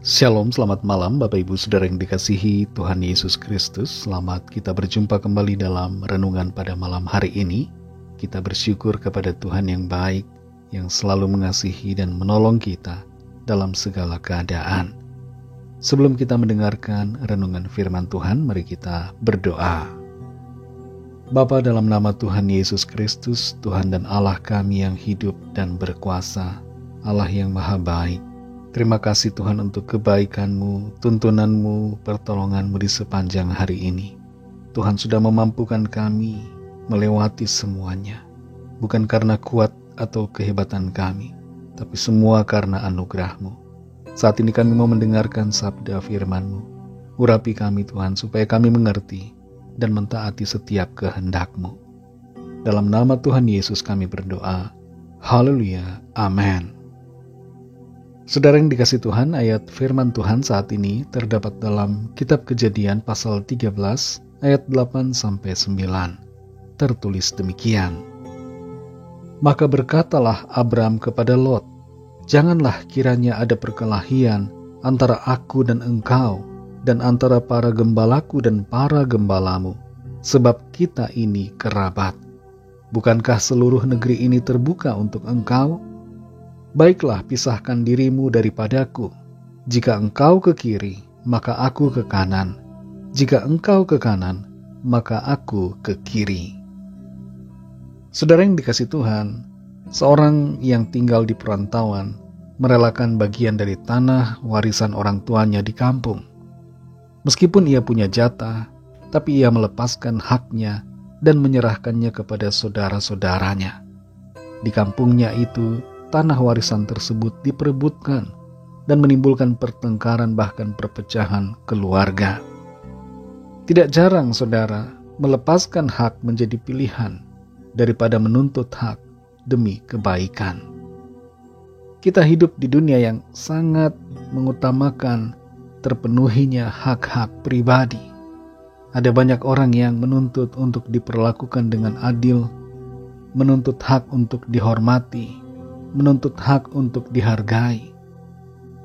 Shalom, selamat malam Bapak Ibu Saudara yang dikasihi Tuhan Yesus Kristus. Selamat kita berjumpa kembali dalam renungan pada malam hari ini. Kita bersyukur kepada Tuhan yang baik, yang selalu mengasihi dan menolong kita dalam segala keadaan. Sebelum kita mendengarkan renungan firman Tuhan, mari kita berdoa. Bapa, dalam nama Tuhan Yesus Kristus, Tuhan dan Allah kami yang hidup dan berkuasa, Allah yang maha baik, terima kasih Tuhan untuk kebaikan-Mu, tuntunan-Mu, pertolongan-Mu di sepanjang hari ini. Tuhan sudah memampukan kami melewati semuanya. Bukan karena kuat atau kehebatan kami, tapi semua karena anugerah-Mu. Saat ini kami mau mendengarkan sabda firman-Mu. Urapi kami Tuhan supaya kami mengerti dan mentaati setiap kehendak-Mu. Dalam nama Tuhan Yesus kami berdoa. Haleluya. Amin. Saudara yang dikasih Tuhan, ayat firman Tuhan saat ini terdapat dalam kitab Kejadian pasal 13 ayat 8-9. Tertulis demikian. Maka berkatalah Abram kepada Lot, janganlah kiranya ada perkelahian antara aku dan engkau, dan antara para gembalaku dan para gembalamu, sebab kita ini kerabat. Bukankah seluruh negeri ini terbuka untuk engkau? Baiklah, pisahkan dirimu daripadaku. Jika engkau ke kiri, maka aku ke kanan. Jika engkau ke kanan, maka aku ke kiri. Saudara yang dikasih Tuhan, seorang yang tinggal di perantauan merelakan bagian dari tanah warisan orang tuanya di kampung. Meskipun ia punya jatah, tapi ia melepaskan haknya dan menyerahkannya kepada saudara-saudaranya. Di kampungnya itu, tanah warisan tersebut diperebutkan dan menimbulkan pertengkaran bahkan perpecahan keluarga. Tidak jarang saudara melepaskan hak menjadi pilihan daripada menuntut hak demi kebaikan. Kita hidup di dunia yang sangat mengutamakan terpenuhinya hak-hak pribadi. Ada banyak orang yang menuntut untuk diperlakukan dengan adil, menuntut hak untuk dihormati, menuntut hak untuk dihargai.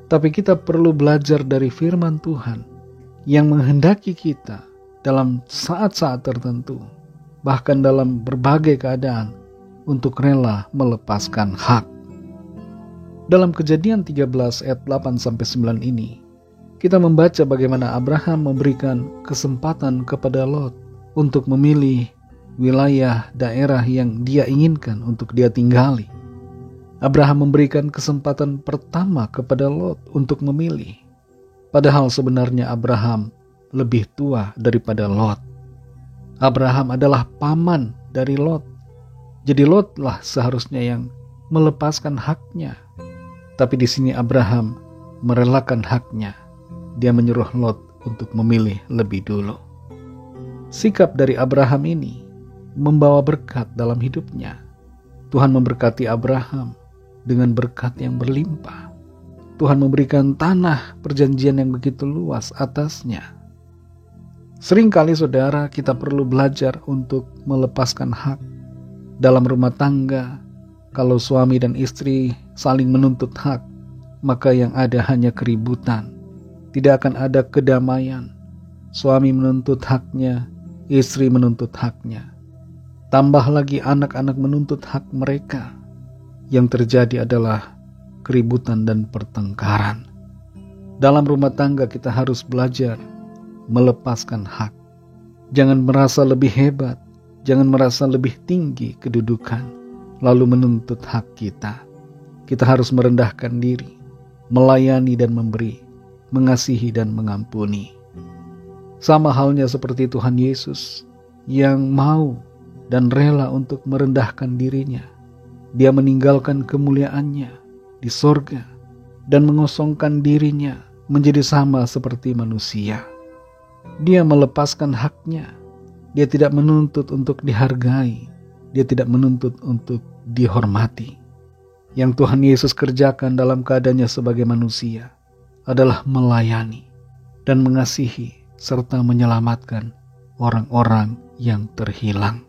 Tapi kita perlu belajar dari firman Tuhan yang menghendaki kita dalam saat-saat tertentu, bahkan dalam berbagai keadaan, untuk rela melepaskan hak. Dalam Kejadian 13 ayat 8-9 ini, kita membaca bagaimana Abraham memberikan kesempatan kepada Lot untuk memilih wilayah daerah yang dia inginkan untuk dia tinggali. Abraham memberikan kesempatan pertama kepada Lot untuk memilih. Padahal sebenarnya Abraham lebih tua daripada Lot. Abraham adalah paman dari Lot. Jadi Lotlah seharusnya yang melepaskan haknya. Tapi di sini Abraham merelakan haknya. Dia menyuruh Lot untuk memilih lebih dulu. Sikap dari Abraham ini membawa berkat dalam hidupnya. Tuhan memberkati Abraham dengan berkat yang berlimpah. Tuhan memberikan tanah perjanjian yang begitu luas atasnya. Seringkali saudara, kita perlu belajar untuk melepaskan hak. Dalam rumah tangga, kalau suami dan istri saling menuntut hak, maka yang ada hanya keributan. Tidak akan ada kedamaian. Suami menuntut haknya, istri menuntut haknya. Tambah lagi anak-anak menuntut hak mereka. Yang terjadi adalah keributan dan pertengkaran. Dalam rumah tangga kita harus belajar melepaskan hak. Jangan merasa lebih hebat, jangan merasa lebih tinggi kedudukan, lalu menuntut hak kita. Kita harus merendahkan diri, melayani dan memberi, mengasihi dan mengampuni. Sama halnya seperti Tuhan Yesus yang mau dan rela untuk merendahkan dirinya. Dia meninggalkan kemuliaannya di sorga dan mengosongkan dirinya menjadi sama seperti manusia. Dia melepaskan haknya. Dia tidak menuntut untuk dihargai. Dia tidak menuntut untuk dihormati. Yang Tuhan Yesus kerjakan dalam keadaannya sebagai manusia adalah melayani dan mengasihi serta menyelamatkan orang-orang yang terhilang.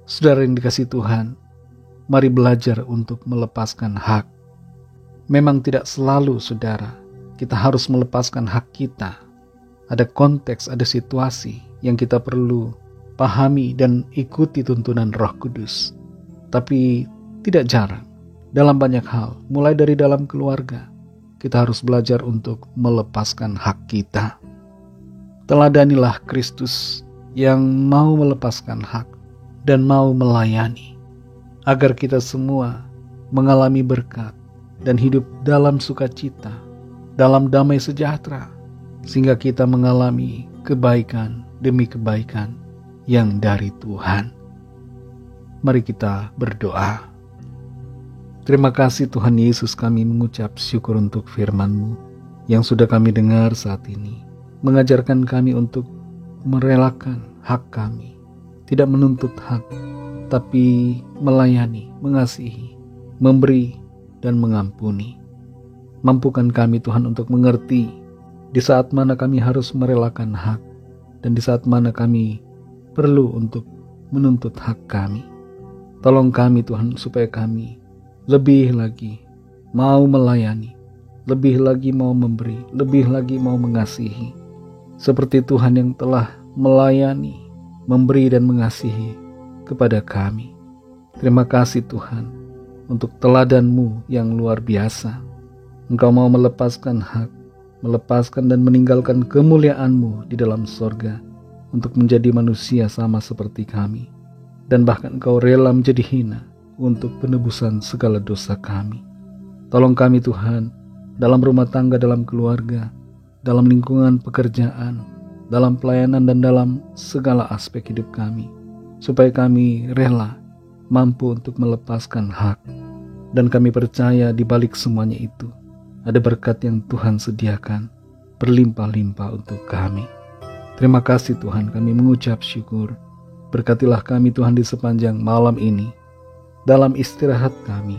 Saudara yang dikasihi Tuhan, mari belajar untuk melepaskan hak. Memang tidak selalu, saudara, kita harus melepaskan hak kita. Ada konteks, ada situasi yang kita perlu pahami dan ikuti tuntunan Roh Kudus. Tapi tidak jarang, dalam banyak hal, mulai dari dalam keluarga, kita harus belajar untuk melepaskan hak kita. Teladanilah Kristus yang mau melepaskan hak dan mau melayani, agar kita semua mengalami berkat dan hidup dalam sukacita, dalam damai sejahtera, sehingga kita mengalami kebaikan demi kebaikan yang dari Tuhan. Mari kita berdoa. Terima kasih Tuhan Yesus, kami mengucap syukur untuk firman-Mu yang sudah kami dengar saat ini, mengajarkan kami untuk merelakan hak kami, tidak menuntut hak, tapi melayani, mengasihi, memberi, dan mengampuni. Mampukan kami Tuhan untuk mengerti di saat mana kami harus merelakan hak dan di saat mana kami perlu untuk menuntut hak kami. Tolong kami Tuhan supaya kami lebih lagi mau melayani, lebih lagi mau memberi, lebih lagi mau mengasihi, seperti Tuhan yang telah melayani, memberi dan mengasihi kepada kami. Terima kasih Tuhan untuk teladan-Mu yang luar biasa. Engkau mau melepaskan hak, melepaskan dan meninggalkan kemuliaan-Mu di dalam sorga untuk menjadi manusia sama seperti kami. Dan bahkan Engkau rela menjadi hina untuk penebusan segala dosa kami. Tolong kami Tuhan, dalam rumah tangga, dalam keluarga, dalam lingkungan pekerjaan, dalam pelayanan dan dalam segala aspek hidup kami, supaya kami rela mampu untuk melepaskan hak. Dan kami percaya di balik semuanya itu ada berkat yang Tuhan sediakan berlimpah-limpah untuk kami. Terima kasih Tuhan, kami mengucap syukur. Berkatilah kami Tuhan di sepanjang malam ini. Dalam istirahat kami,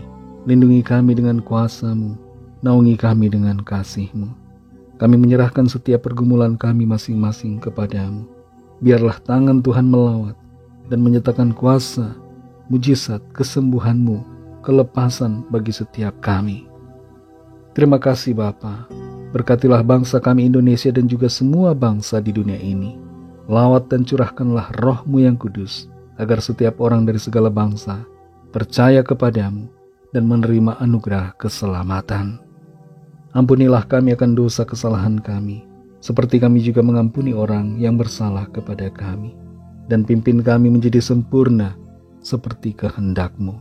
lindungi kami dengan kuasa-Mu, naungi kami dengan kasih-Mu. Kami menyerahkan setiap pergumulan kami masing-masing kepada-Mu. Biarlah tangan Tuhan melawat dan menyatakan kuasa, mujizat, kesembuhan-Mu, kelepasan bagi setiap kami. Terima kasih Bapa. Berkatilah bangsa kami Indonesia dan juga semua bangsa di dunia ini. Lawat dan curahkanlah Roh-Mu yang kudus, agar setiap orang dari segala bangsa percaya kepada-Mu dan menerima anugerah keselamatan. Ampunilah kami akan dosa kesalahan kami, seperti kami juga mengampuni orang yang bersalah kepada kami. Dan pimpin kami menjadi sempurna seperti kehendak-Mu.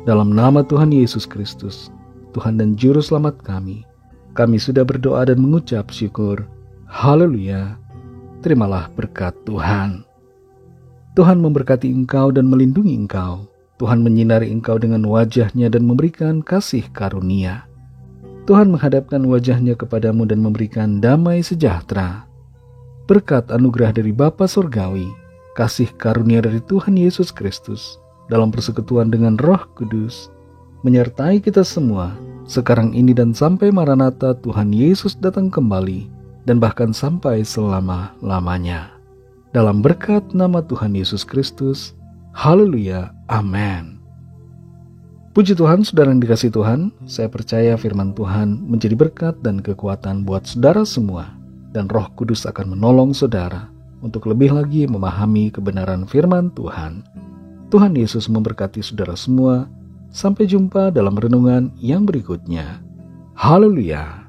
Dalam nama Tuhan Yesus Kristus, Tuhan dan Juru Selamat kami sudah berdoa dan mengucap syukur. Haleluya. Terimalah berkat Tuhan. Tuhan memberkati engkau dan melindungi engkau. Tuhan menyinari engkau dengan wajah-Nya dan memberikan kasih karunia. Tuhan menghadapkan wajah-Nya kepadamu dan memberikan damai sejahtera. Berkat anugerah dari Bapa Surgawi, kasih karunia dari Tuhan Yesus Kristus, dalam persekutuan dengan Roh Kudus, menyertai kita semua, sekarang ini dan sampai Maranatha Tuhan Yesus datang kembali, dan bahkan sampai selama-lamanya. Dalam berkat nama Tuhan Yesus Kristus, haleluya, amin. Puji Tuhan, saudara yang dikasihi Tuhan, saya percaya firman Tuhan menjadi berkat dan kekuatan buat saudara semua, dan Roh Kudus akan menolong saudara untuk lebih lagi memahami kebenaran firman Tuhan. Tuhan Yesus memberkati saudara semua. Sampai jumpa dalam renungan yang berikutnya. Haleluya.